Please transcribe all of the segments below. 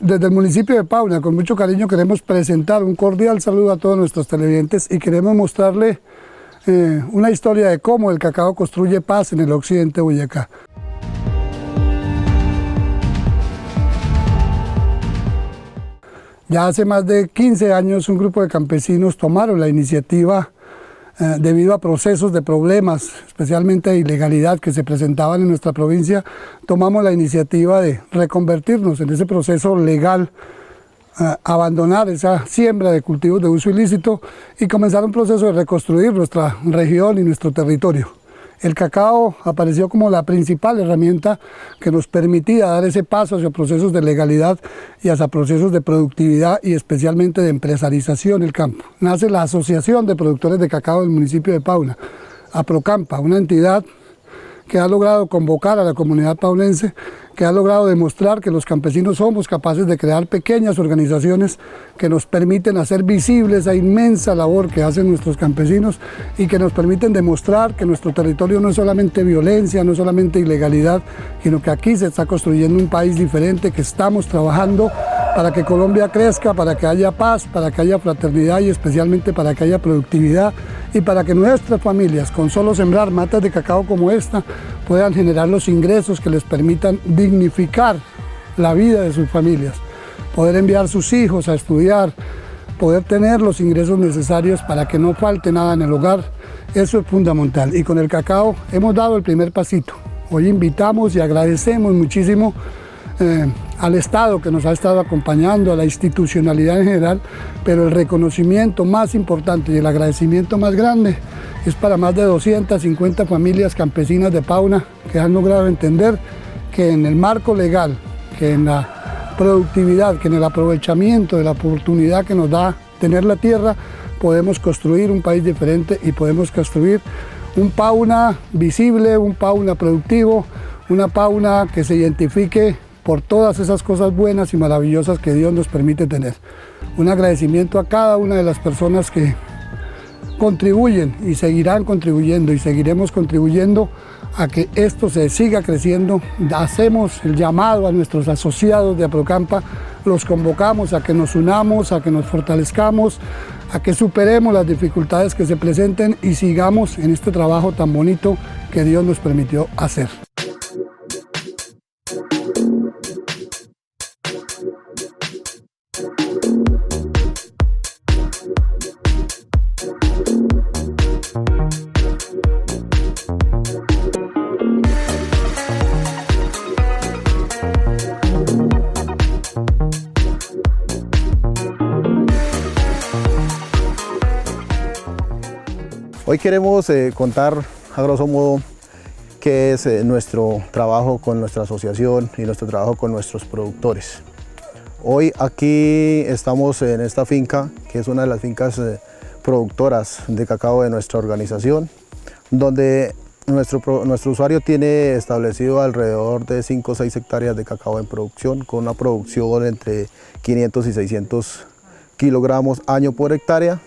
Desde el municipio de Pauna, con mucho cariño, queremos presentar un cordial saludo a todos nuestros televidentes y queremos mostrarle una historia de cómo el cacao construye paz en el occidente de Boyacá. Ya hace más de 15 años un grupo de campesinos tomaron la iniciativa debido a procesos de problemas, especialmente de ilegalidad que se presentaban en nuestra provincia. Tomamos la iniciativa de reconvertirnos en ese proceso legal, abandonar esa siembra de cultivos de uso ilícito y comenzar un proceso de reconstruir nuestra región y nuestro territorio. El cacao apareció como la principal herramienta que nos permitía dar ese paso hacia procesos de legalidad y hacia procesos de productividad y especialmente de empresarización del campo. Nace la Asociación de Productores de Cacao del municipio de Pauna, APROCAMPA, una entidad que ha logrado convocar a la comunidad paunense, que ha logrado demostrar que los campesinos somos capaces de crear pequeñas organizaciones que nos permiten hacer visible esa inmensa labor que hacen nuestros campesinos y que nos permiten demostrar que nuestro territorio no es solamente violencia, no es solamente ilegalidad, sino que aquí se está construyendo un país diferente, que estamos trabajando para que Colombia crezca, para que haya paz, para que haya fraternidad y especialmente para que haya productividad y para que nuestras familias, con solo sembrar matas de cacao como esta, puedan generar los ingresos que les permitan dignificar la vida de sus familias, poder enviar sus hijos a estudiar, poder tener los ingresos necesarios para que no falte nada en el hogar. Eso es fundamental y con el cacao hemos dado el primer pasito. Hoy invitamos y agradecemos muchísimo al Estado que nos ha estado acompañando, a la institucionalidad en general, pero el reconocimiento más importante y el agradecimiento más grande es para más de 250 familias campesinas de Pauna que han logrado entender que en el marco legal, que en la productividad, que en el aprovechamiento de la oportunidad que nos da tener la tierra, podemos construir un país diferente y podemos construir un Pauna visible, un Pauna productivo, una Pauna que se identifique por todas esas cosas buenas y maravillosas que Dios nos permite tener. Un agradecimiento a cada una de las personas que contribuyen y seguirán contribuyendo y seguiremos contribuyendo a que esto se siga creciendo. Hacemos el llamado a nuestros asociados de APROCAMPA, los convocamos a que nos unamos, a que nos fortalezcamos, a que superemos las dificultades que se presenten y sigamos en este trabajo tan bonito que Dios nos permitió hacer. Hoy queremos contar a grosso modo qué es nuestro trabajo con nuestra asociación y nuestro trabajo con nuestros productores. Hoy aquí estamos en esta finca, que es una de las fincas productoras de cacao de nuestra organización, donde nuestro usuario tiene establecido alrededor de 5 o 6 hectáreas de cacao en producción, con una producción entre 500 y 600 kilogramos año por hectárea,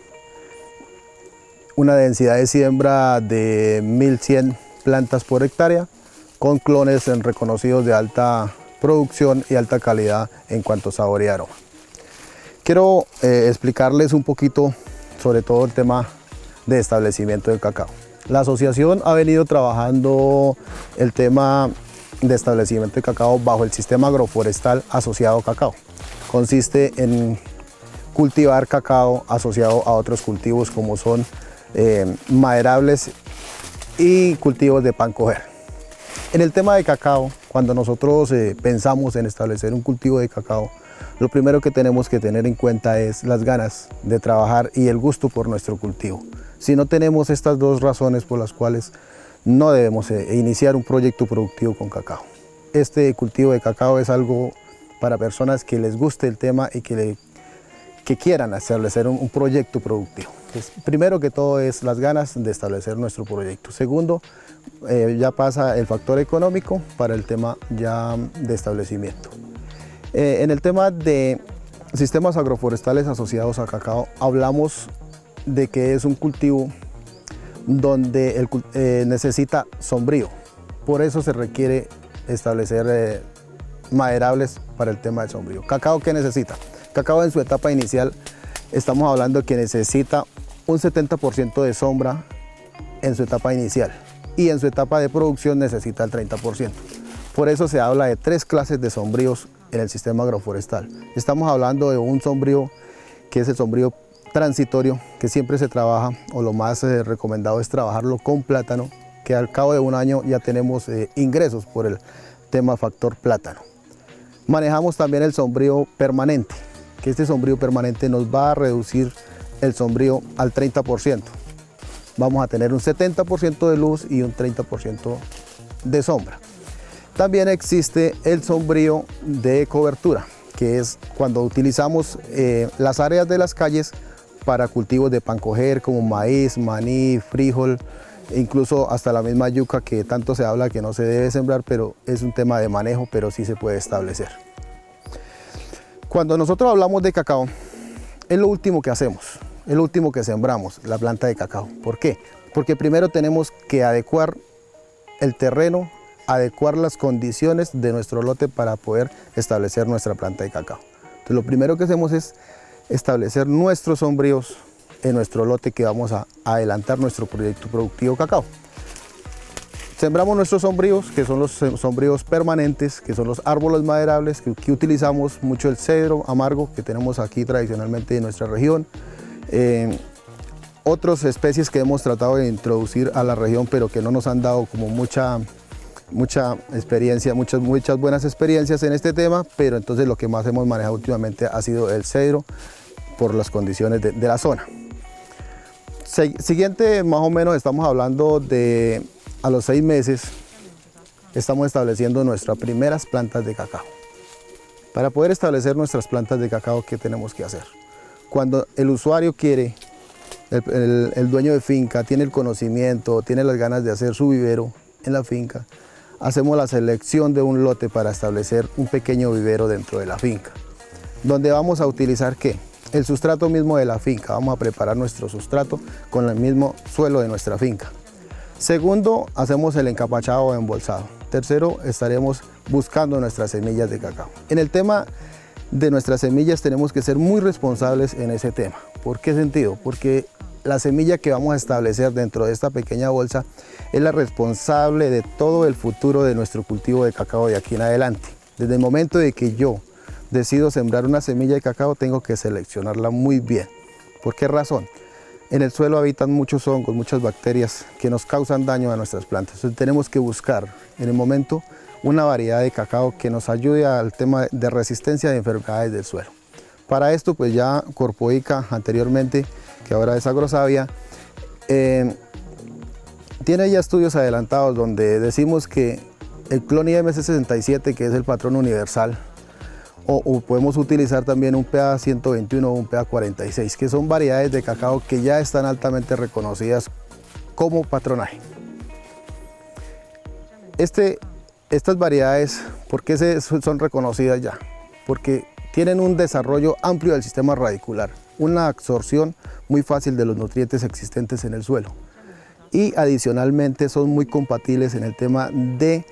una densidad de siembra de 1100 plantas por hectárea, con clones reconocidos de alta producción y alta calidad en cuanto a sabor y aroma. Quiero explicarles un poquito sobre todo el tema de establecimiento del cacao. La asociación ha venido trabajando el tema de establecimiento de cacao bajo el sistema agroforestal asociado a cacao. Consiste en cultivar cacao asociado a otros cultivos como son maderables y cultivos de pan coger. En el tema de cacao, cuando nosotros pensamos en establecer un cultivo de cacao, lo primero que tenemos que tener en cuenta es las ganas de trabajar y el gusto por nuestro cultivo. Si no tenemos estas dos razones por las cuales no debemos iniciar un proyecto productivo con cacao. Este cultivo de cacao es algo para personas que les guste el tema y que quieran establecer un proyecto productivo. Entonces, primero que todo es las ganas de establecer nuestro proyecto. Segundo, ya pasa el factor económico para el tema ya de establecimiento. En el tema de sistemas agroforestales asociados a cacao, hablamos de que es un cultivo donde necesita sombrío. Por eso se requiere establecer maderables para el tema del sombrío. ¿Cacao qué necesita? Cacao en su etapa inicial estamos hablando que necesita un 70% de sombra en su etapa inicial y en su etapa de producción necesita el 30%. Por eso se habla de 3 clases de sombríos en el sistema agroforestal. Estamos hablando de un sombrío que es el sombrío transitorio, que siempre se trabaja, o lo más recomendado es trabajarlo con plátano, que al cabo de un año ya tenemos ingresos por el tema factor plátano. Manejamos también el sombrío permanente, que este sombrío permanente nos va a reducir el sombrío al 30%. Vamos a tener un 70% de luz y un 30% de sombra. También existe el sombrío de cobertura, que es cuando utilizamos las áreas de las calles para cultivos de pancoger como maíz, maní, frijol, incluso hasta la misma yuca que tanto se habla que no se debe sembrar, pero es un tema de manejo, pero sí se puede establecer. Cuando nosotros hablamos de cacao, es lo último que hacemos, es lo último que sembramos, la planta de cacao. ¿Por qué? Porque primero tenemos que adecuar el terreno, adecuar las condiciones de nuestro lote para poder establecer nuestra planta de cacao. Entonces, lo primero que hacemos es establecer nuestros sombríos en nuestro lote, que vamos a adelantar nuestro proyecto productivo cacao. Sembramos nuestros sombríos, que son los sombríos permanentes, que son los árboles maderables, que utilizamos mucho el cedro amargo que tenemos aquí tradicionalmente en nuestra región. Otras especies que hemos tratado de introducir a la región, pero que no nos han dado como mucha experiencia, muchas buenas experiencias en este tema, pero entonces lo que más hemos manejado últimamente ha sido el cedro por las condiciones de la zona. Siguiente, más o menos estamos hablando de a los 6 meses, estamos estableciendo nuestras primeras plantas de cacao. Para poder establecer nuestras plantas de cacao, ¿qué tenemos que hacer? Cuando el usuario quiere, el dueño de finca tiene el conocimiento, tiene las ganas de hacer su vivero en la finca, hacemos la selección de un lote para establecer un pequeño vivero dentro de la finca, donde vamos a utilizar ¿qué? El sustrato mismo de la finca. Vamos a preparar nuestro sustrato con el mismo suelo de nuestra finca. Segundo, hacemos el encapachado o embolsado. Tercero, estaremos buscando nuestras semillas de cacao. En el tema de nuestras semillas tenemos que ser muy responsables en ese tema. ¿Por qué sentido? Porque la semilla que vamos a establecer dentro de esta pequeña bolsa es la responsable de todo el futuro de nuestro cultivo de cacao de aquí en adelante. Desde el momento de que yo decido sembrar una semilla de cacao, tengo que seleccionarla muy bien. ¿Por qué razón? En el suelo habitan muchos hongos, muchas bacterias que nos causan daño a nuestras plantas. Entonces tenemos que buscar en el momento una variedad de cacao que nos ayude al tema de resistencia de enfermedades del suelo. Para esto, pues ya Corpoica anteriormente, que ahora es Agrosavia, tiene ya estudios adelantados donde decimos que el clon IMC67, que es el patrón universal, o podemos utilizar también un PA 121 o un PA 46, que son variedades de cacao que ya están altamente reconocidas como patronaje. Estas variedades, ¿por qué son reconocidas ya? Porque tienen un desarrollo amplio del sistema radicular, una absorción muy fácil de los nutrientes existentes en el suelo, y adicionalmente son muy compatibles en el tema de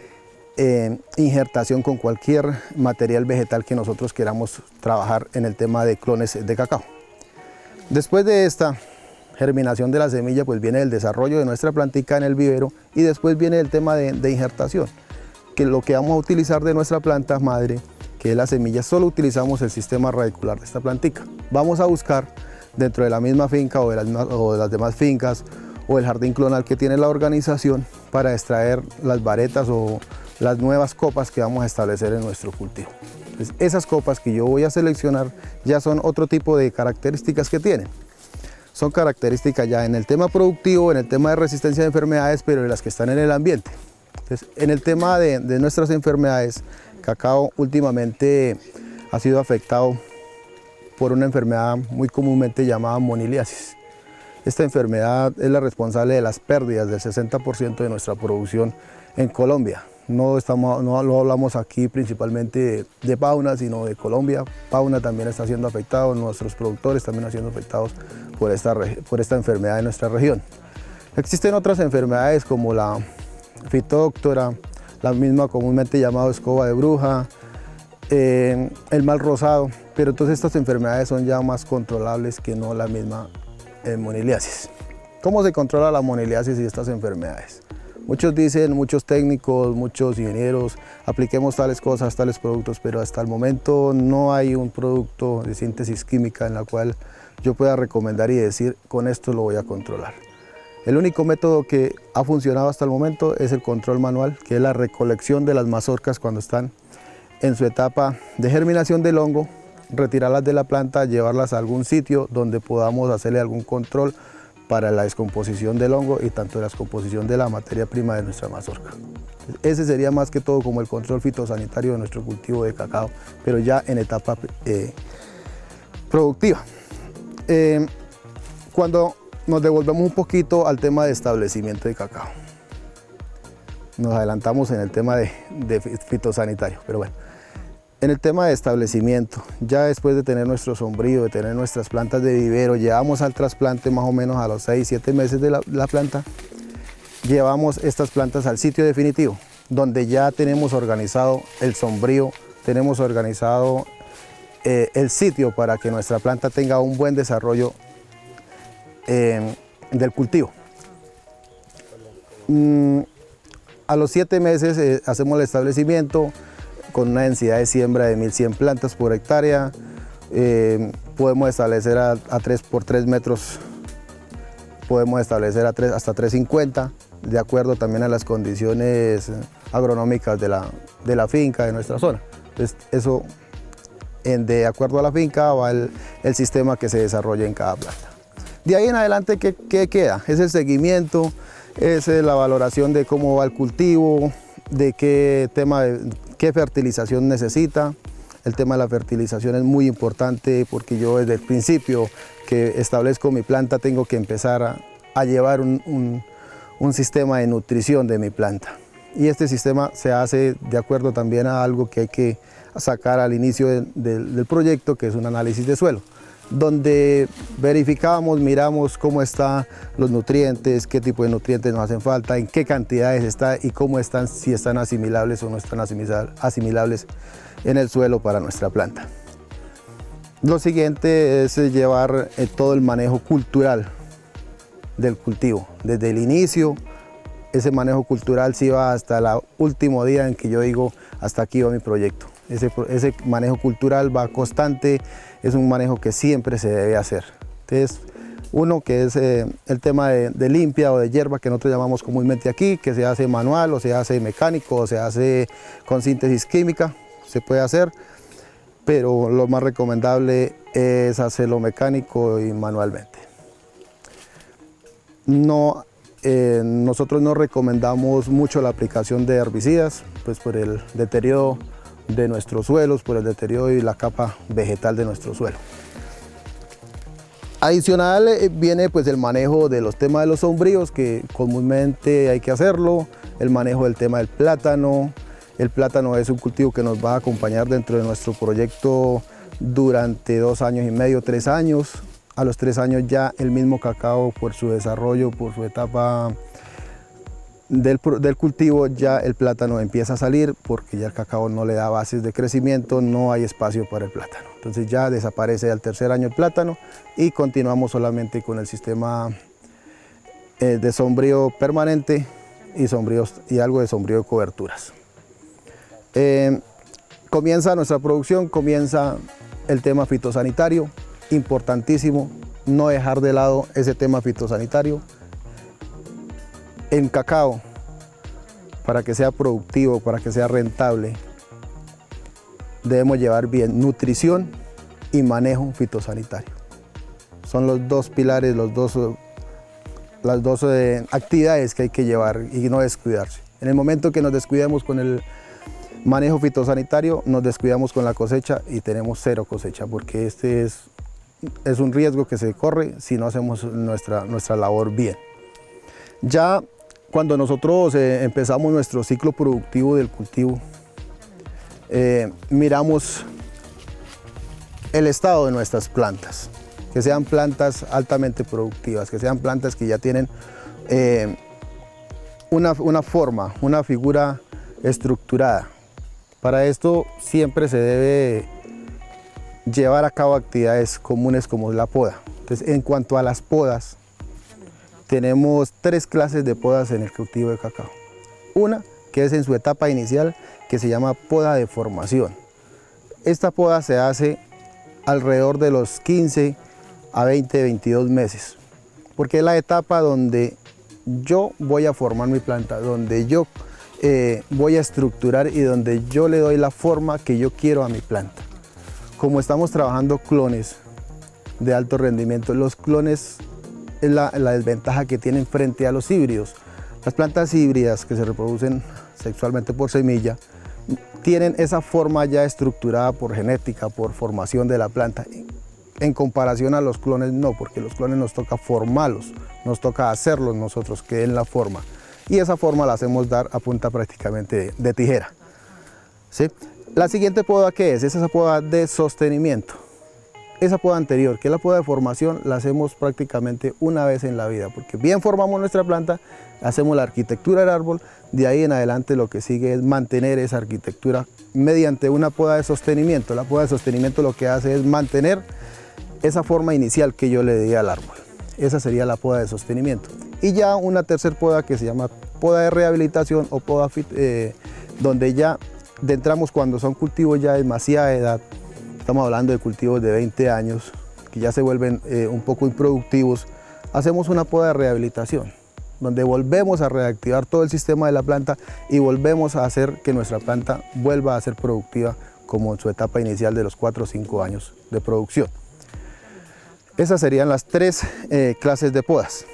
injertación con cualquier material vegetal que nosotros queramos trabajar en el tema de clones de cacao. Después de esta germinación de la semilla, pues viene el desarrollo de nuestra plantica en el vivero, y después viene el tema de injertación, que lo que vamos a utilizar de nuestra planta madre, que es la semilla, solo utilizamos el sistema radicular de esta plantica. Vamos a buscar dentro de la misma finca o de las demás fincas o el jardín clonal que tiene la organización para extraer las varetas o las nuevas copas que vamos a establecer en nuestro cultivo. Entonces, esas copas que yo voy a seleccionar ya son otro tipo de características que tienen. Son características ya en el tema productivo, en el tema de resistencia de enfermedades, pero de las que están en el ambiente. Entonces, en el tema de nuestras enfermedades, cacao últimamente ha sido afectado por una enfermedad muy comúnmente llamada moniliasis. Esta enfermedad es la responsable de las pérdidas del 60% de nuestra producción en Colombia. No lo hablamos aquí principalmente de Pauna, sino de Colombia. Pauna también está siendo afectado, nuestros productores también están siendo afectados por esta enfermedad en nuestra región. Existen otras enfermedades como la fitodóctora, la misma comúnmente llamada escoba de bruja, el mal rosado, pero entonces estas enfermedades son ya más controlables que no la misma moniliasis. ¿Cómo se controla la moniliasis y estas enfermedades? Muchos dicen, muchos técnicos, muchos ingenieros, apliquemos tales cosas, tales productos, pero hasta el momento no hay un producto de síntesis química en la cual yo pueda recomendar y decir, con esto lo voy a controlar. El único método que ha funcionado hasta el momento es el control manual, que es la recolección de las mazorcas cuando están en su etapa de germinación del hongo, retirarlas de la planta, llevarlas a algún sitio donde podamos hacerle algún control para la descomposición del hongo y tanto la descomposición de la materia prima de nuestra mazorca. Ese sería más que todo como el control fitosanitario de nuestro cultivo de cacao, pero ya en etapa productiva. Cuando nos devolvemos un poquito al tema de establecimiento de cacao, nos adelantamos en el tema de fitosanitario, pero bueno. En el tema de establecimiento, ya después de tener nuestro sombrío, de tener nuestras plantas de vivero, llevamos al trasplante más o menos a los 6-7 meses de la planta, llevamos estas plantas al sitio definitivo, donde ya tenemos organizado el sombrío, tenemos organizado el sitio para que nuestra planta tenga un buen desarrollo del cultivo. A los 7 meses hacemos el establecimiento, con una densidad de siembra de 1100 plantas por hectárea. Podemos establecer a 3 por 3 metros, podemos establecer hasta 350, de acuerdo también a las condiciones agronómicas de la finca, de nuestra zona. Entonces, eso, de acuerdo a la finca, va el sistema que se desarrolla en cada planta. De ahí en adelante, ¿qué queda? Es el seguimiento, es la valoración de cómo va el cultivo, de qué fertilización necesita. El tema de la fertilización es muy importante porque yo desde el principio que establezco mi planta tengo que empezar a llevar un sistema de nutrición de mi planta. Y este sistema se hace de acuerdo también a algo que hay que sacar al inicio del proyecto, que es un análisis de suelo, donde verificamos, miramos cómo están los nutrientes, qué tipo de nutrientes nos hacen falta, en qué cantidades está y cómo están, si están asimilables o no están asimilables en el suelo para nuestra planta. Lo siguiente es llevar todo el manejo cultural del cultivo. Desde el inicio, ese manejo cultural sí va hasta el último día en que yo digo, hasta aquí va mi proyecto. Ese manejo cultural va constante, es un manejo que siempre se debe hacer. Entonces, uno que es el tema de limpia o de hierba, que nosotros llamamos comúnmente aquí, que se hace manual o se hace mecánico o se hace con síntesis química, se puede hacer, pero lo más recomendable es hacerlo mecánico y manualmente. Nosotros no recomendamos mucho la aplicación de herbicidas, pues por el deterioro de nuestros suelos, por el deterioro y la capa vegetal de nuestro suelo. Adicional viene pues el manejo de los temas de los sombríos, que comúnmente hay que hacerlo, el manejo del tema del plátano. El plátano es un cultivo que nos va a acompañar dentro de nuestro proyecto durante 2 años y medio, 3 años. A los 3 años ya el mismo cacao, por su desarrollo, por su etapa del cultivo, ya el plátano empieza a salir porque ya el cacao no le da bases de crecimiento, no hay espacio para el plátano. Entonces ya desaparece al 3er año el plátano y continuamos solamente con el sistema de sombrío permanente y algo de sombrío de coberturas. Comienza nuestra producción, comienza el tema fitosanitario, importantísimo no dejar de lado ese tema fitosanitario. En cacao, para que sea productivo, para que sea rentable, debemos llevar bien nutrición y manejo fitosanitario. Son los dos pilares, las dos actividades que hay que llevar y no descuidarse. En el momento que nos descuidemos con el manejo fitosanitario, nos descuidamos con la cosecha y tenemos 0 cosecha, porque este es un riesgo que se corre si no hacemos nuestra labor bien. Ya cuando nosotros empezamos nuestro ciclo productivo del cultivo, miramos el estado de nuestras plantas, que sean plantas altamente productivas, que sean plantas que ya tienen una forma, una figura estructurada, Para esto siempre se debe llevar a cabo actividades comunes como la poda. Entonces, en cuanto a las podas, tenemos 3 clases de podas en el cultivo de cacao. Una que es en su etapa inicial, que se llama poda de formación. Esta poda se hace alrededor de los 15 a 20, 22 meses, porque es la etapa donde yo voy a formar mi planta, donde yo voy a estructurar y donde yo le doy la forma que yo quiero a mi planta. Como estamos trabajando clones de alto rendimiento, los clones es la desventaja que tienen frente a los híbridos. Las plantas híbridas que se reproducen sexualmente por semilla tienen esa forma ya estructurada por genética, por formación de la planta. En comparación a los clones no, porque los clones nos toca formarlos, nos toca hacerlos nosotros que den la forma. Y esa forma la hacemos dar a punta prácticamente de tijera. ¿Sí? La siguiente poda, ¿qué es? Es esa poda de sostenimiento. Esa poda anterior, que es la poda de formación, la hacemos prácticamente una vez en la vida, porque bien formamos nuestra planta, hacemos la arquitectura del árbol, de ahí en adelante lo que sigue es mantener esa arquitectura mediante una poda de sostenimiento. La poda de sostenimiento lo que hace es mantener esa forma inicial que yo le di al árbol. Esa sería la poda de sostenimiento. Y ya una tercera poda que se llama poda de rehabilitación o poda donde ya entramos cuando son cultivos ya de demasiada edad. Estamos hablando de cultivos de 20 años que ya se vuelven un poco improductivos. Hacemos una poda de rehabilitación donde volvemos a reactivar todo el sistema de la planta y volvemos a hacer que nuestra planta vuelva a ser productiva como en su etapa inicial de los 4 o 5 años de producción. Esas serían las 3 clases de podas.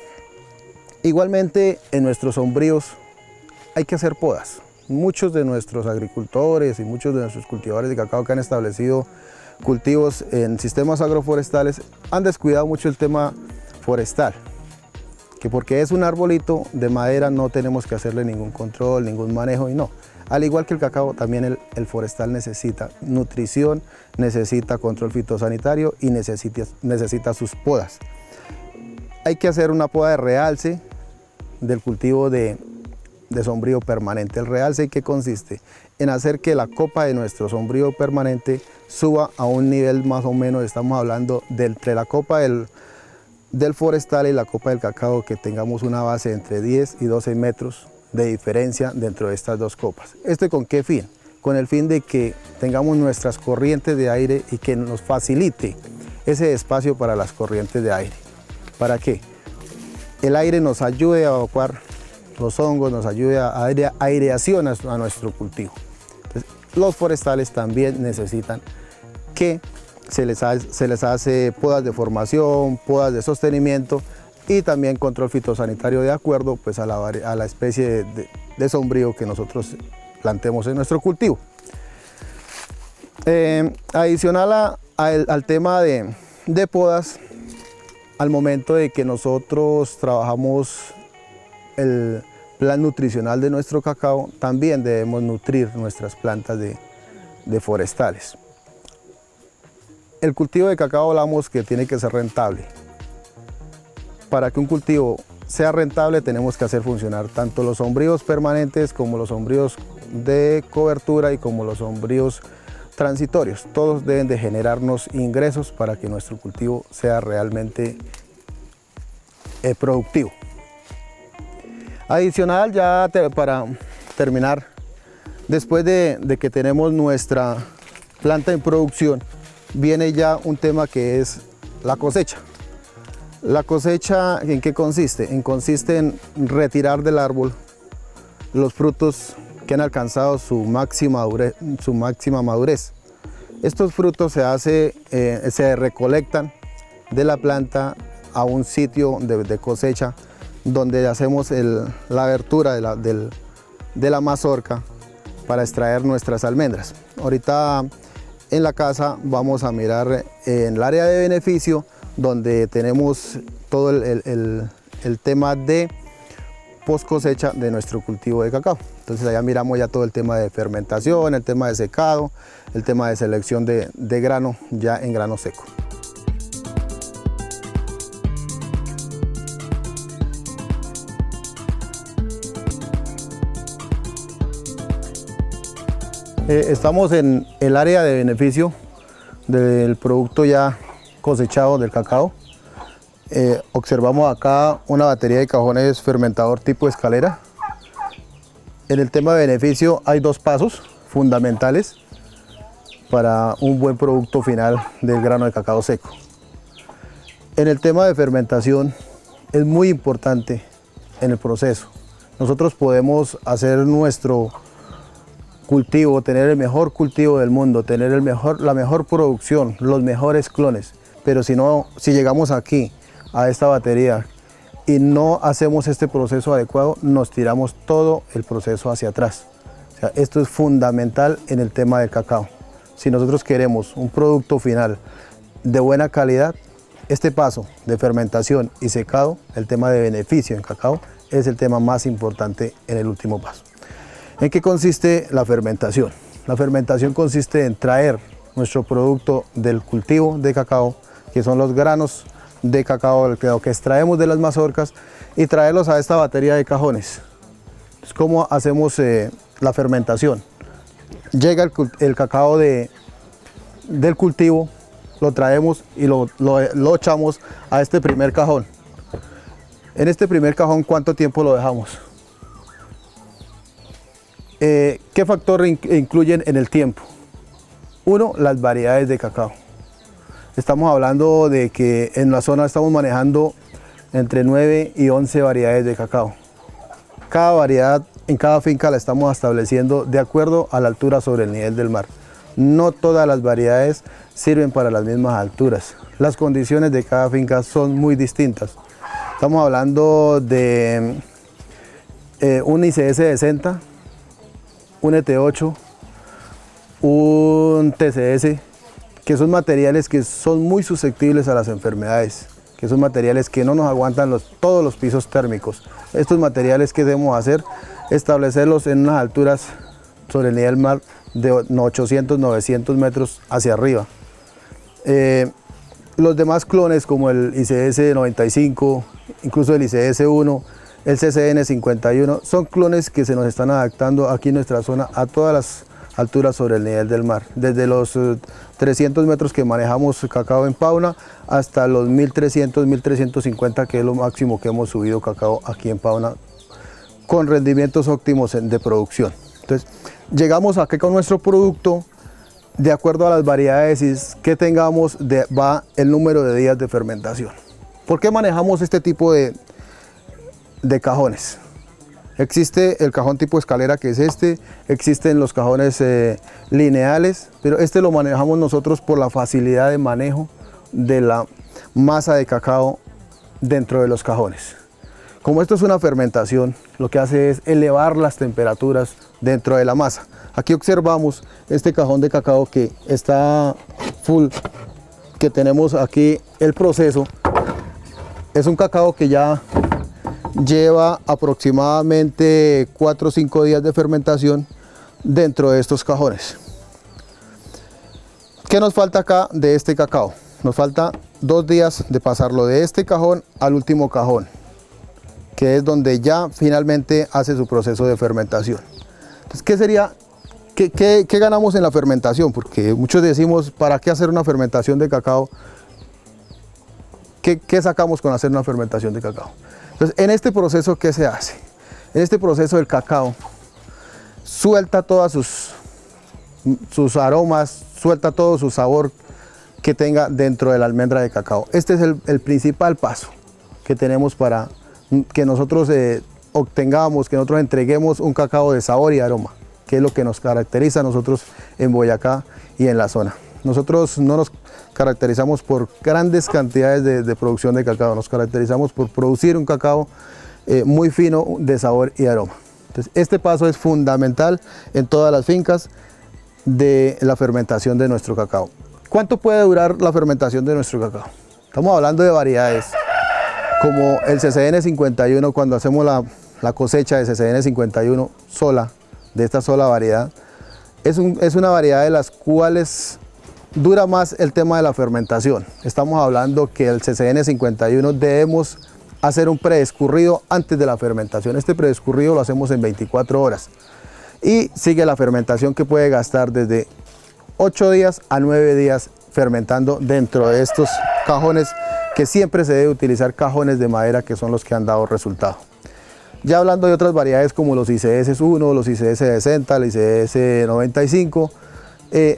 Igualmente en nuestros sombríos hay que hacer podas. Muchos de nuestros agricultores y muchos de nuestros cultivadores de cacao que han establecido cultivos en sistemas agroforestales han descuidado mucho el tema forestal, que porque es un arbolito de madera no tenemos que hacerle ningún control, ningún manejo y no. Al igual que el cacao, también el forestal necesita nutrición, necesita control fitosanitario y necesita sus podas. Hay que hacer una poda de realce del cultivo de sombrío permanente. El realce, ¿en qué consiste? En hacer que la copa de nuestro sombrío permanente suba a un nivel más o menos, estamos hablando de entre la copa del forestal y la copa del cacao, que tengamos una base entre 10 y 12 metros de diferencia dentro de estas dos copas. ¿Esto con qué fin? Con el fin de que tengamos nuestras corrientes de aire y que nos facilite ese espacio para las corrientes de aire. ¿Para qué? El aire nos ayude a evacuar los hongos, nos ayude a aireación a nuestro cultivo. Entonces, los forestales también necesitan que se les hace podas de formación, podas de sostenimiento y también control fitosanitario de acuerdo pues, a la especie de sombrío que nosotros plantemos en nuestro cultivo. Adicional al tema de podas, al momento de que nosotros trabajamos el plan nutricional de nuestro cacao, también debemos nutrir nuestras plantas de forestales. El cultivo de cacao hablamos que tiene que ser rentable. Para que un cultivo sea rentable tenemos que hacer funcionar tanto los sombríos permanentes como los sombríos de cobertura y como los sombríos transitorios. Todos deben de generarnos ingresos para que nuestro cultivo sea realmente productivo. Adicional, ya para terminar, después de que tenemos nuestra planta en producción, viene ya un tema que es la cosecha. La cosecha, ¿en qué consiste? Consiste en retirar del árbol los frutos que han alcanzado su máxima madurez. Estos frutos se recolectan de la planta a un sitio de cosecha donde hacemos la abertura de la mazorca para extraer nuestras almendras. Ahorita en la casa vamos a mirar en el área de beneficio donde tenemos todo el tema de post cosecha de nuestro cultivo de cacao. Entonces allá miramos ya todo el tema de fermentación, el tema de secado, el tema de selección de grano ya en grano seco. Estamos en el área de beneficio del producto ya cosechado del cacao. Observamos acá una batería de cajones fermentador tipo escalera. En el tema de beneficio hay dos pasos fundamentales para un buen producto final del grano de cacao seco. En el tema de fermentación es muy importante en el proceso. Nosotros podemos hacer nuestro cultivo, tener el mejor cultivo del mundo, tener la mejor producción, los mejores clones, pero si llegamos aquí a esta batería y no hacemos este proceso adecuado, nos tiramos todo el proceso hacia atrás. O sea, esto es fundamental en el tema del cacao. Si nosotros queremos un producto final de buena calidad, este paso de fermentación y secado, el tema de beneficio en cacao, es el tema más importante en el último paso. ¿En qué consiste la fermentación? La fermentación consiste en traer nuestro producto del cultivo de cacao, que son los granos de cacao que extraemos de las mazorcas, y traerlos a esta batería de cajones. Entonces, ¿cómo hacemos la fermentación? Llega el cacao del cultivo, lo traemos y lo echamos a este primer cajón. En este primer cajón, ¿cuánto tiempo lo dejamos? ¿Qué factores incluyen en el tiempo? Uno, las variedades de cacao. Estamos hablando de que en la zona estamos manejando entre 9 y 11 variedades de cacao. Cada variedad en cada finca la estamos estableciendo de acuerdo a la altura sobre el nivel del mar. No todas las variedades sirven para las mismas alturas. Las condiciones de cada finca son muy distintas. Estamos hablando de un ICS 60, un ET8, un TCS, que son materiales que son muy susceptibles a las enfermedades, que son materiales que no nos aguantan todos los pisos térmicos. Estos materiales, ¿qué debemos hacer? Establecerlos en unas alturas sobre el nivel del mar de 800, 900 metros hacia arriba. Los demás clones como el ICS 95, incluso el ICS 1, el CCN 51, son clones que se nos están adaptando aquí en nuestra zona a todas las alturas sobre el nivel del mar, desde los 300 metros que manejamos cacao en Pauna hasta los 1300, 1350, que es lo máximo que hemos subido cacao aquí en Pauna, con rendimientos óptimos de producción. Entonces, llegamos aquí con nuestro producto, de acuerdo a las variedades que tengamos, va el número de días de fermentación. ¿Por qué manejamos este tipo de cajones? Existe el cajón tipo escalera, que es existen los cajones lineales, pero este lo manejamos nosotros por la facilidad de manejo de la masa de cacao dentro de los cajones. Como esto es una fermentación, lo que hace es elevar las temperaturas dentro de la masa. Aquí observamos este cajón de cacao que está full, que tenemos aquí el proceso. Es un cacao que ya lleva aproximadamente 4 o 5 días de fermentación dentro de estos cajones. ¿Qué nos falta acá de este cacao? Nos falta 2 días de pasarlo de este cajón al último cajón, que es donde ya finalmente hace su proceso de fermentación. Entonces, ¿qué sería? ¿Qué ganamos en la fermentación? Porque muchos decimos, ¿para qué hacer una fermentación de cacao? ¿Qué sacamos con hacer una fermentación de cacao? Entonces, en este proceso, ¿qué se hace? En este proceso el cacao suelta todos sus aromas, suelta todo su sabor que tenga dentro de la almendra de cacao. Este es el principal paso que tenemos para que nosotros obtengamos, que nosotros entreguemos un cacao de sabor y aroma, que es lo que nos caracteriza a nosotros en Boyacá y en la zona. Nosotros no nos caracterizamos por grandes cantidades de producción de cacao, nos caracterizamos por producir un cacao muy fino de sabor y aroma. Entonces, este paso es fundamental en todas las fincas de la fermentación de nuestro cacao. ¿Cuánto puede durar la fermentación de nuestro cacao? Estamos hablando de variedades como el CCN 51, cuando hacemos la cosecha de CCN 51 sola, de esta sola variedad, es una variedad de las cuales dura más el tema de la fermentación. Estamos hablando que el CCN 51 debemos hacer un preescurrido antes de la fermentación. Este preescurrido lo hacemos en 24 horas. y sigue la fermentación que puede gastar desde 8 días a 9 días fermentando dentro de estos cajones, que siempre se debe utilizar cajones de madera, que son los que han dado resultado. Ya hablando de otras variedades como los ICS 1, los ICS 60, el ICS 95,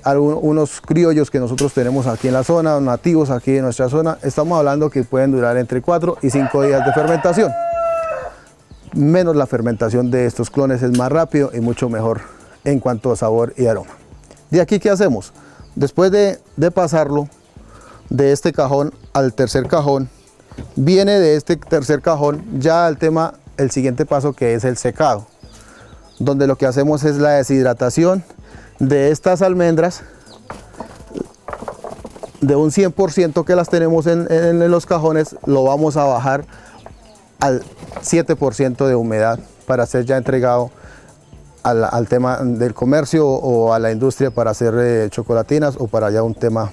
algunos criollos que nosotros tenemos aquí en la zona, nativos aquí en nuestra zona, estamos hablando que pueden durar entre 4 y 5 días de fermentación. Menos la fermentación de estos clones es más rápido y mucho mejor en cuanto a sabor y aroma. ¿De aquí qué hacemos? Después de pasarlo de este cajón al tercer cajón, viene de este tercer cajón ya el siguiente paso, que es el secado, donde lo que hacemos es la deshidratación de estas almendras de un 100% que las tenemos en los cajones, lo vamos a bajar al 7% de humedad para ser ya entregado al tema del comercio o a la industria para hacer chocolatinas o para ya un tema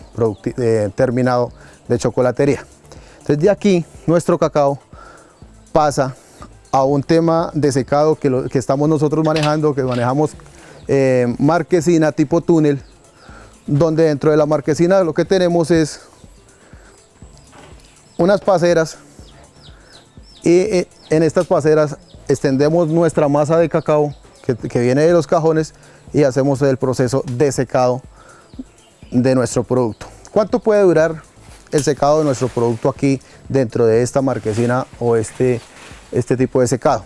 terminado de chocolatería. Entonces de aquí nuestro cacao pasa a un tema de secado que estamos nosotros manejando, que manejamos marquesina tipo túnel, donde dentro de la marquesina lo que tenemos es unas paceras, y en estas paceras extendemos nuestra masa de cacao que viene de los cajones y hacemos el proceso de secado de nuestro producto. ¿Cuánto puede durar el secado de nuestro producto aquí dentro de esta marquesina o este tipo de secado?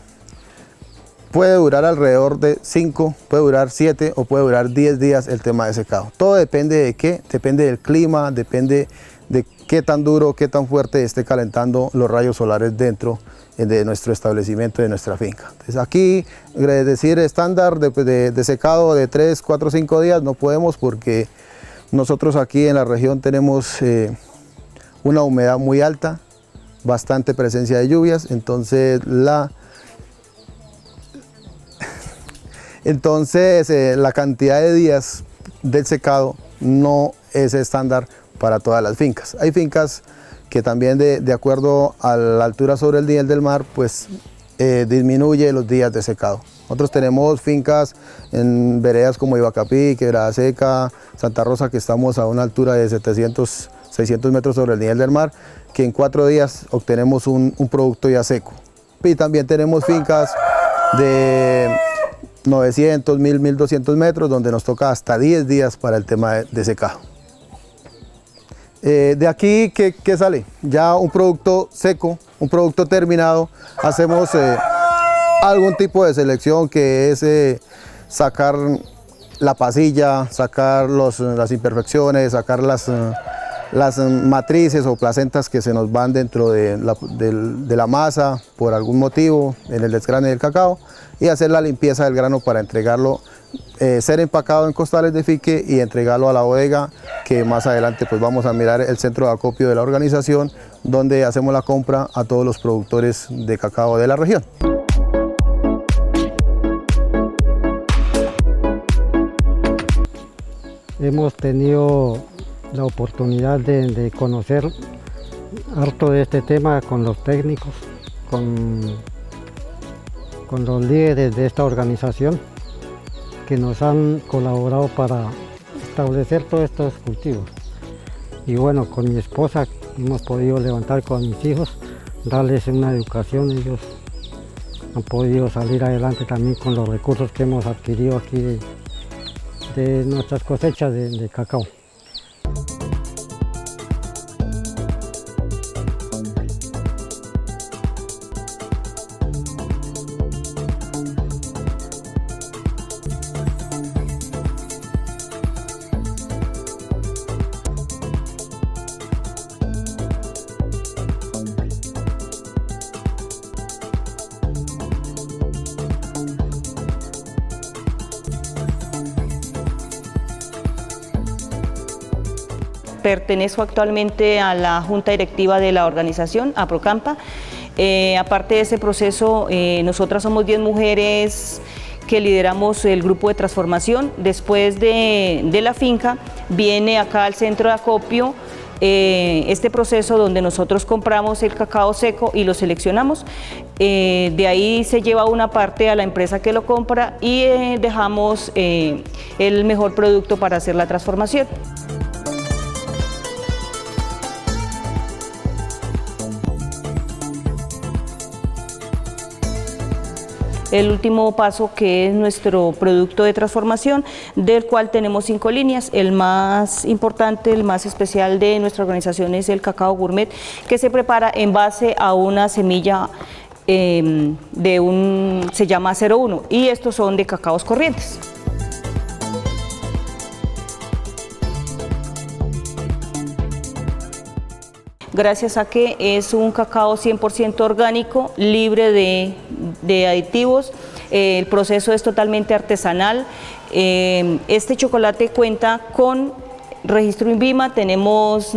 Puede durar alrededor de 5, puede durar 7 o puede durar 10 días el tema de secado. Todo depende de qué, depende del clima, depende de qué tan duro, qué tan fuerte esté calentando los rayos solares dentro de nuestro establecimiento, de nuestra finca. Entonces aquí decir estándar de secado de 3, 4, 5 días no podemos, porque nosotros aquí en la región tenemos una humedad muy alta, bastante presencia de lluvias, entonces la cantidad de días del secado no es estándar para todas las fincas. Hay fincas que también de acuerdo a la altura sobre el nivel del mar, pues disminuye los días de secado. Nosotros tenemos fincas en veredas como Ibacapí, Quebrada Seca, Santa Rosa, que estamos a una altura de 700, 600 metros sobre el nivel del mar, que en 4 días obtenemos un producto ya seco. Y también tenemos fincas de 900, 1000, 1200 metros, donde nos toca hasta 10 días para el tema de secado. De aquí, ¿qué sale? Ya un producto seco, un producto terminado. Hacemos algún tipo de selección, que es sacar la pasilla, sacar las imperfecciones, sacar las matrices o placentas que se nos van dentro de la masa por algún motivo en el desgrane del cacao, y hacer la limpieza del grano para entregarlo, ser empacado en costales de fique y entregarlo a la bodega, que más adelante pues vamos a mirar el centro de acopio de la organización, donde hacemos la compra a todos los productores de cacao de la región. Hemos tenido la oportunidad de conocer harto de este tema con los técnicos, con los líderes de esta organización, que nos han colaborado para establecer todos estos cultivos. Y bueno, con mi esposa hemos podido levantar con mis hijos, darles una educación. Ellos han podido salir adelante también con los recursos que hemos adquirido aquí de nuestras cosechas de cacao. Pertenezco actualmente a la Junta Directiva de la organización, a Procampa. Aparte de ese proceso, nosotras somos 10 mujeres que lideramos el grupo de transformación. Después de la finca, viene acá al centro de acopio este proceso donde nosotros compramos el cacao seco y lo seleccionamos. De ahí se lleva una parte a la empresa que lo compra y dejamos el mejor producto para hacer la transformación. El último paso, que es nuestro producto de transformación, del cual tenemos 5 líneas. El más importante, el más especial de nuestra organización es el cacao gourmet, que se prepara en base a una semilla se llama 01, y estos son de cacaos corrientes. Gracias a que es un cacao 100% orgánico, libre de aditivos, el proceso es totalmente artesanal. Este chocolate cuenta con registro INVIMA, tenemos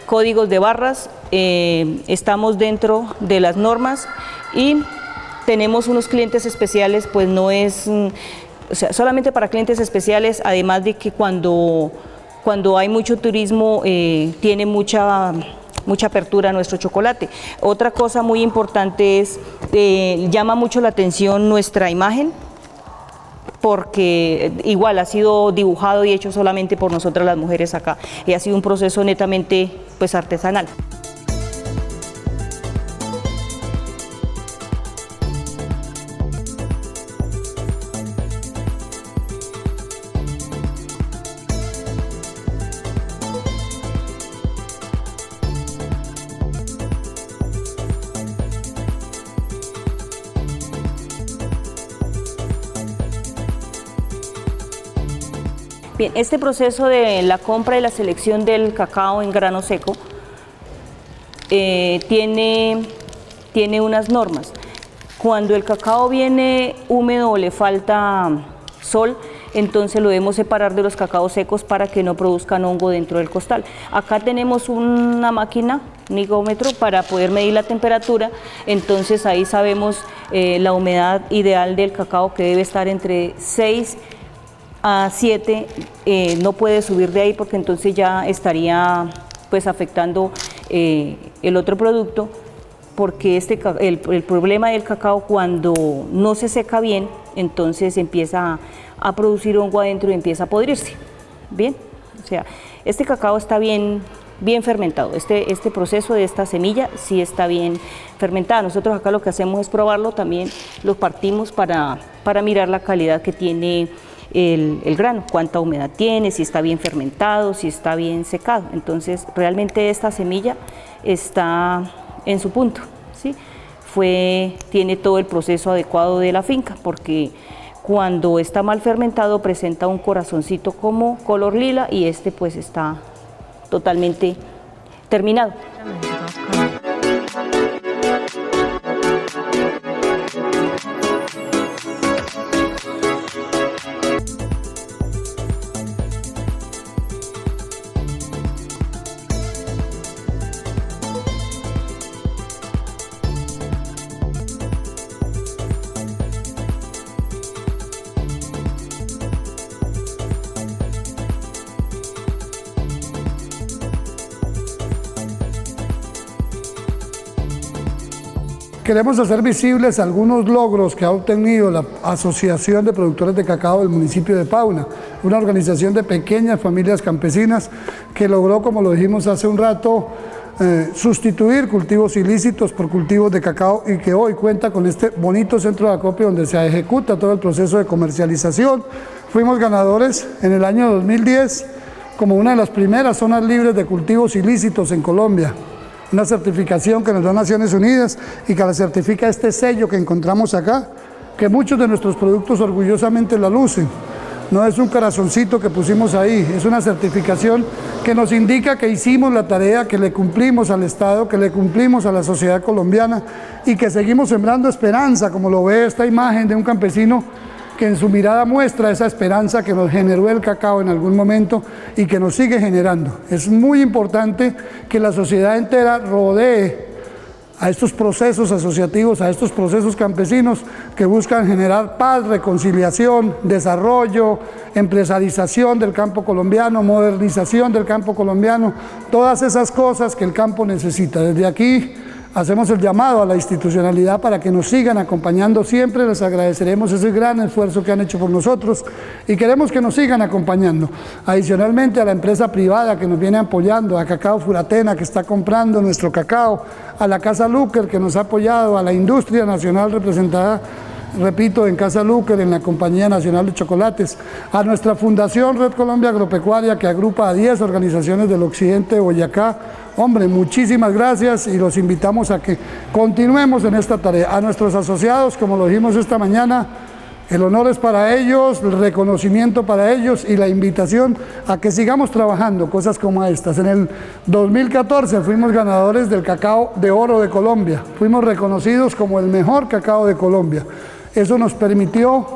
códigos de barras, estamos dentro de las normas y tenemos unos clientes especiales, pues no es, o sea, solamente para clientes especiales, además de que cuando hay mucho turismo, tiene mucha apertura a nuestro chocolate. Otra cosa muy importante es, llama mucho la atención nuestra imagen, porque igual ha sido dibujado y hecho solamente por nosotras las mujeres acá, y ha sido un proceso netamente pues artesanal. Bien, este proceso de la compra y la selección del cacao en grano seco tiene unas normas. Cuando el cacao viene húmedo o le falta sol, entonces lo debemos separar de los cacaos secos para que no produzcan hongo dentro del costal. Acá tenemos una máquina, un higómetro, para poder medir la temperatura, entonces ahí sabemos la humedad ideal del cacao, que debe estar entre 6 a 7, no puede subir de ahí porque entonces ya estaría pues afectando el otro producto, porque el problema del cacao, cuando no se seca bien, entonces empieza a producir hongo adentro y empieza a podrirse. Bien, o sea, este cacao está bien fermentado, este proceso de esta semilla sí está bien fermentada. Nosotros acá lo que hacemos es probarlo, también lo partimos para mirar la calidad que tiene el grano, cuánta humedad tiene, si está bien fermentado, si está bien secado. Entonces realmente esta semilla está en su punto, ¿sí? Tiene todo el proceso adecuado de la finca, porque cuando está mal fermentado presenta un corazoncito como color lila, y este pues está totalmente terminado. Queremos hacer visibles algunos logros que ha obtenido la Asociación de Productores de Cacao del municipio de Paula, una organización de pequeñas familias campesinas que logró, como lo dijimos hace un rato, sustituir cultivos ilícitos por cultivos de cacao, y que hoy cuenta con este bonito centro de acopio donde se ejecuta todo el proceso de comercialización. Fuimos ganadores en el año 2010 como una de las primeras zonas libres de cultivos ilícitos en Colombia. Una certificación que nos da Naciones Unidas y que la certifica este sello que encontramos acá, que muchos de nuestros productos orgullosamente la lucen. No es un corazoncito que pusimos ahí, es una certificación que nos indica que hicimos la tarea, que le cumplimos al Estado, que le cumplimos a la sociedad colombiana y que seguimos sembrando esperanza, como lo ve esta imagen de un campesino que en su mirada muestra esa esperanza que nos generó el cacao en algún momento y que nos sigue generando. Es muy importante que la sociedad entera rodee a estos procesos asociativos, a estos procesos campesinos que buscan generar paz, reconciliación, desarrollo, empresarización del campo colombiano, modernización del campo colombiano, todas esas cosas que el campo necesita. Desde aquí hacemos el llamado a la institucionalidad para que nos sigan acompañando siempre, les agradeceremos ese gran esfuerzo que han hecho por nosotros y queremos que nos sigan acompañando. Adicionalmente a la empresa privada que nos viene apoyando, a Cacao Furatena que está comprando nuestro cacao, a la Casa Luker que nos ha apoyado, a la industria nacional representada, repito, en Casa Luker, en la Compañía Nacional de Chocolates, a nuestra Fundación Red Colombia Agropecuaria que agrupa a 10 organizaciones del occidente de Boyacá. Hombre, muchísimas gracias y los invitamos a que continuemos en esta tarea. A nuestros asociados, como lo dijimos esta mañana, el honor es para ellos, el reconocimiento para ellos y la invitación a que sigamos trabajando cosas como estas. En el 2014 fuimos ganadores del Cacao de Oro de Colombia, fuimos reconocidos como el mejor cacao de Colombia. Eso nos permitió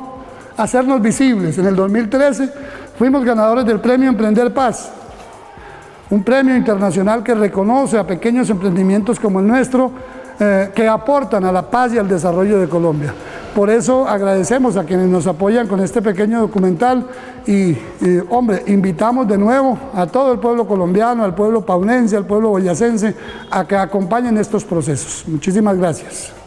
hacernos visibles. En el 2013 fuimos ganadores del Premio Emprender Paz, un premio internacional que reconoce a pequeños emprendimientos como el nuestro que aportan a la paz y al desarrollo de Colombia. Por eso agradecemos a quienes nos apoyan con este pequeño documental y hombre, invitamos de nuevo a todo el pueblo colombiano, al pueblo paunense, al pueblo boyacense, a que acompañen estos procesos. Muchísimas gracias.